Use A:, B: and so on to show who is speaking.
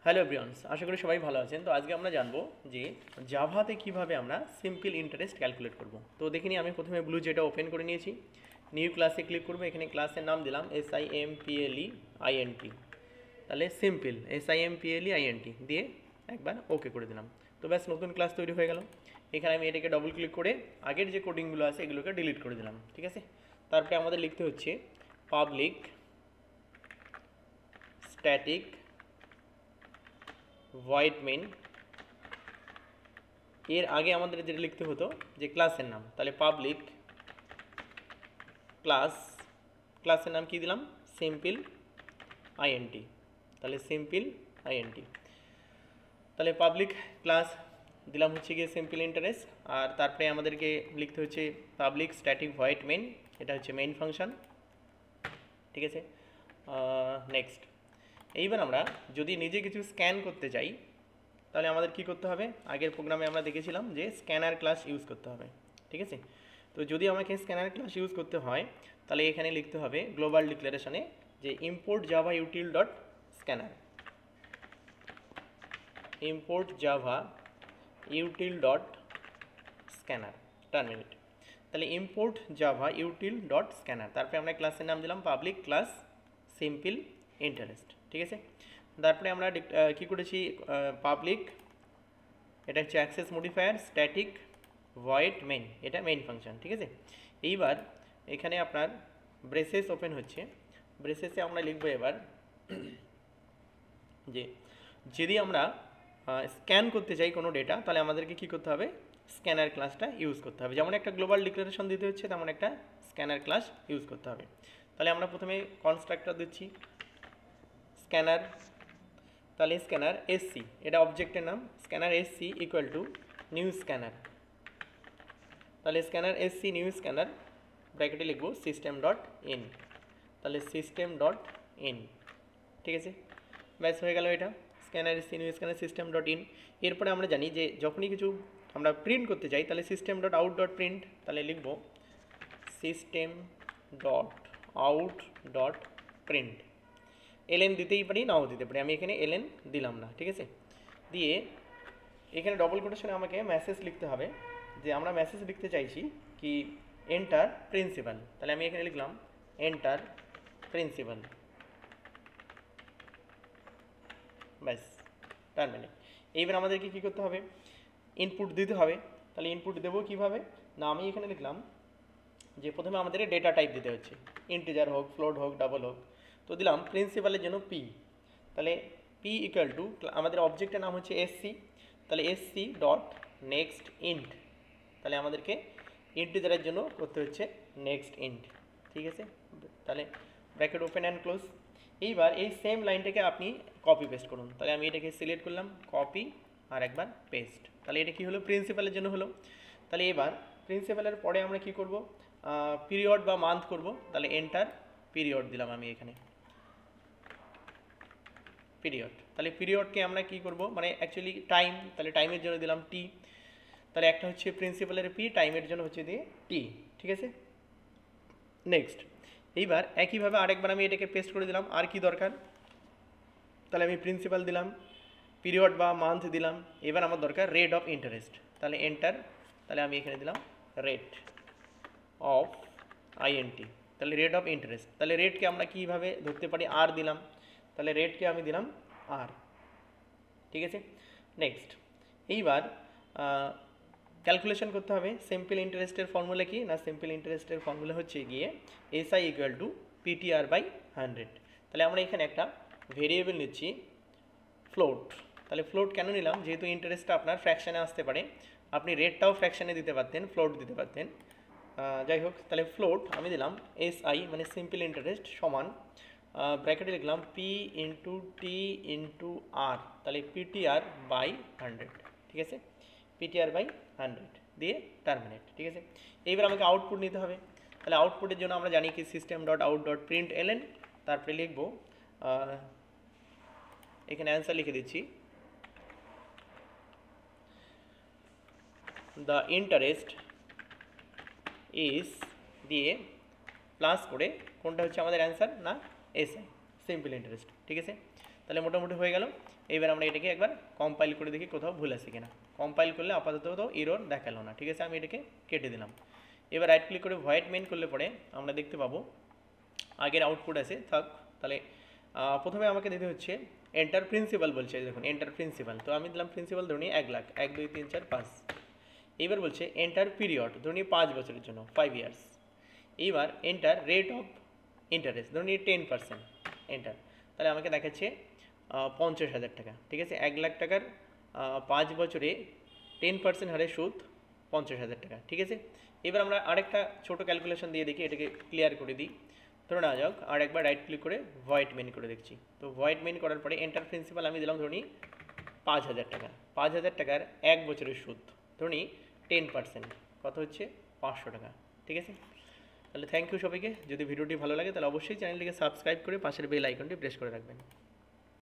A: Hello everyone, আশা করি সবাই ভালো আছেন। তো আজকে আমরা জানবো যে জাভাতে কিভাবে আমরা সিম্পল ইন্টারেস্ট ক্যালকুলেট করব। তো দেখিনি, আমি প্রথমে ব্লু যেটা ওপেন করে নিয়েছি, নিউ ক্লাসে ক্লিক করব। এখানে ক্লাসের নাম দিলাম SIMPLEINT, তাহলে সিম্পল SIMPLEINT দিয়ে একবার ওকে করে দিলাম। তো ব্যাস, নতুন ক্লাস তৈরি হয়ে গেল। এখানে আমি এটাকে ডবল ক্লিক করে আগের যে কোডিংগুলো আছে এগুলোকে ডিলিট করে দিলাম, ঠিক আছে। তারপরে আমাদের লিখতে হচ্ছে পাবলিক স্ট্যাটিক ভয়েড মেইন। এর আগে আমাদের যেটা লিখতে হতো যে ক্লাসের নাম, তাহলে পাবলিক ক্লাস, ক্লাসের নাম কি দিলাম, সিম্পল আইএনটি, তাহলে সিম্পল আইএনটি। তাহলে পাবলিক ক্লাস দিলাম হচ্ছে গিয়ে সিম্পল ইন্টারেস্ট, আর তারপরে আমাদেরকে লিখতে হচ্ছে পাবলিক স্ট্যাটিক ভয়েড মেইন, এটা হচ্ছে মেইন ফাংশন, ঠিক আছে। নেক্সট, এইবার আমরা যদি নিজে কিছু স্ক্যান করতে চাই তাহলে আমাদের কি করতে হবে, আগের প্রোগ্রামে আমরা দেখেছিলাম যে স্ক্যানার ক্লাস ইউজ করতে হবে, ঠিক আছে। তো যদি আমাকে স্ক্যানার ক্লাস ইউজ করতে হয় তাহলে এখানে লিখতে হবে গ্লোবাল ডিক্লারেশনে যে import Java util dot scanner, import Java util dot scanner terminate. তাহলে import Java util dot scanner, তারপরে আমরা ক্লাসের নাম দিলাম পাবলিক ক্লাস সিম্পল ইন্টারেস্ট, ঠিক আছে। তারপরে আমরা কী করেছি, পাবলিক, এটা হচ্ছে access modifier static void main, এটা মেইন ফাংশন, ঠিক আছে। এইবার এখানে আপনার ব্রেসেস ওপেন হচ্ছে, ব্রেসেসে আমরা লিখবো এবার যে যদি আমরা স্ক্যান করতে চাই কোনো ডেটা তাহলে আমাদেরকে কী করতে হবে, স্ক্যানার ক্লাসটা ইউজ করতে হবে। যেমন একটা গ্লোবাল ডিক্লারেশন দিতে হচ্ছে তেমন একটা স্ক্যানার ক্লাস ইউজ করতে হবে। তাহলে আমরা প্রথমে কনস্ট্রাক্টর দিচ্ছি স্ক্যানার, তাহলে স্ক্যানার এসসি, এটা অবজেক্টের নাম, scanner SC equal to new scanner, তাহলে স্ক্যানার এসসি নিউ স্ক্যানার ব্র্যাকেটে লিখব সিস্টেম ডট ইন, তাহলে সিস্টেম ডট ইন, ঠিক আছে। ব্যাস হয়ে গেল এটা scanner SC new scanner system dot in. এরপরে আমরা জানি যে যখনই কিছু আমরা প্রিন্ট করতে চাই তাহলে system dot out dot print, তাহলে লিখব system dot out dot print. LN দিতেই পারি, নাও দিতে পারি, আমি এখানে এলএন দিলাম না, ঠিক আছে। দিয়ে এখানে ডবল কোটেশনে আমাকে মেসেজ লিখতে হবে যে আমরা মেসেজ লিখতে চাইছি কি এন্টার প্রিন্সিপাল, তাহলে আমি এখানে লিখলাম এন্টার প্রিন্সিপাল, ব্যাস টার্মিনেট। এইবার আমাদেরকে কী করতে হবে, ইনপুট দিতে হবে। তাহলে ইনপুট দেবো কীভাবে না, আমি এখানে লিখলাম যে প্রথমে আমাদের ডেটা টাইপ দিতে হচ্ছে, ইন্টিজার হোক ফ্লোট হোক ডাবল হোক। তো দিলাম প্রিন্সিপালের জন্য পি, তাহলে পি ইকুয়াল টু আমাদের অবজেক্টের নাম হচ্ছে এসসি, তাহলে এসসি ডট নেক্সট ইন্ট, তাহলে আমাদেরকে ইন্টিজারের জন্য করতে হচ্ছে নেক্সট ইন্ট, ঠিক আছে। তাহলে ব্র্যাকেট ওপেন অ্যান্ড ক্লোজ। এইবার এই সেম লাইনটাকে আপনি কপি পেস্ট করুন, তাহলে আমি এটাকে সিলেক্ট করলাম, কপি আর একবার পেস্ট, তাহলে এটা কি হলো, প্রিন্সিপালের জন্য হলো। তাহলে এবার প্রিন্সিপালের পরে আমরা কি করব, পিরিয়ড বা মান্থ করব, তাহলে এন্টার পিরিয়ড দিলাম আমি এখানে পিরিয়ড। তাহলে পিরিয়ডকে আমরা কি করব, মানে অ্যাকচুয়ালি টাইম, তাহলে টাইমের জন্য দিলাম টি, তাহলে একটা হচ্ছে প্রিন্সিপালের পি, টাইমের জন্য হচ্ছে দিয়ে টি, ঠিক আছে। নেক্সট, এইবার একইভাবে আরেকবার আমি এটাকে পেস্ট করে দিলাম, আর কি দরকার, তাহলে আমি প্রিন্সিপাল দিলাম, পিরিয়ড বা মান্থ দিলাম, এবার আমার দরকার রেট অফ ইন্টারেস্ট, তাহলে এন্টার, তাহলে আমি এখানে দিলাম রেট অফ আইএনটি, তাহলে রেট অফ ইন্টারেস্ট, তাহলে রেটকে আমরা কীভাবে ধরতে পারি, আর দিলাম, তাহলে রেটকে আমি দিলাম আর, ঠিক আছে। নেক্সট, এইবার ক্যালকুলেশন করতে হবে সিম্পল ইন্টারেস্টের ফর্মুলা কি না, সিম্পল ইন্টারেস্টের ফর্মুলা হচ্ছে গিয়ে SI equal to PTR by 100। তাহলে আমরা এখানে একটা ভেরিয়েবল নিচ্ছি ফ্লোট, তাহলে ফ্লোট কেন নিলাম, যেহেতু ইন্টারেস্টটা আপনার ফ্র্যাকশানে আসতে পারে, আপনি রেটটাও ফ্র্যাকশানে দিতে পারতেন, ফ্লোট দিতে পারতেন, যাই হোক। তাহলে ফ্লোট আমি দিলাম এসআই মানে সিম্পল ইন্টারেস্ট সমান ব্র্যাকেটে লিখলাম পি ইন্টু টি ইন্টু আর, তাহলে পিটিআর বাই 100, ঠিক আছে, পিটিআর বাই 100 দিয়ে টার্মিনেট, ঠিক আছে। এইবার আমাকে আউটপুট নিতে হবে, তাহলে আউটপুটের জন্য আমরা জানি কি system dot out dot print LN, তারপরে লিখবো এখানে অ্যান্সার লিখে দিচ্ছি দ্য ইন্টারেস্ট ইজ দিয়ে প্লাস করে কোনটা হচ্ছে আমাদের অ্যান্সার না এসআই সিম্পল ইন্টারেস্ট, ঠিক আছে। তাহলে মোটামুটি হয়ে গেল। এবার আমরা এটাকে একবার কম্পাইল করে দেখি কোথাও ভুল আছে কিনা। কম্পাইল করলে আপাতত তো এরর দেখালো না, ঠিক আছে, আমি এটাকে কেটে দিলাম। এবার রাইট ক্লিক করে ভয়েড মেইন করলে পরে আমরা দেখতে পাবো আগের আউটপুট আছে থাক। তাহলে প্রথমে আমাকে দিতে হচ্ছে এন্টার প্রিন্সিপাল বলছে, দেখুন এন্টার প্রিন্সিপাল, তো আমি দিলাম প্রিন্সিপাল ধরুন 1 লাখ, 1 2 3 4 5। এইবার বলছে এন্টার পিরিয়ড, ধরুন 5 বছরের জন্য 5 ইয়ার্স। এইবার এন্টার রেট অফ ইন্টারেস্ট, ধরুন 10%, এন্টার। তাহলে আমাকে দেখাচ্ছে 50,000 টাকা, ঠিক আছে, 1 লাখ টাকার 5 বছরে 10% হারে সুদ 50,000 টাকা, ঠিক আছে। এবার আমরা আরেকটা ছোটো ক্যালকুলেশন দিয়ে দেখি, এটাকে ক্লিয়ার করে দিই। ধরুন না যাক, আর একবার রাইট ক্লিক করে ভয়েড মেইন করে দেখছি। তো ভয়েড মেইন করার পরে এন্টার প্রিন্সিপাল আমি দিলাম ধরুন 5,000 টাকা, 5,000 টাকার 1 বছরের সুদ ধরুন 10%, কত হচ্ছে 500 টাকা, ঠিক আছে। তাহলে থ্যাংক ইউ সবাইকে। যদি ভিডিওটি ভালো লাগে তাহলে অবশ্যই চ্যানেলটিকে সাবস্ক্রাইব করে পাশের বেল আইকনটি প্রেস করে রাখবেন।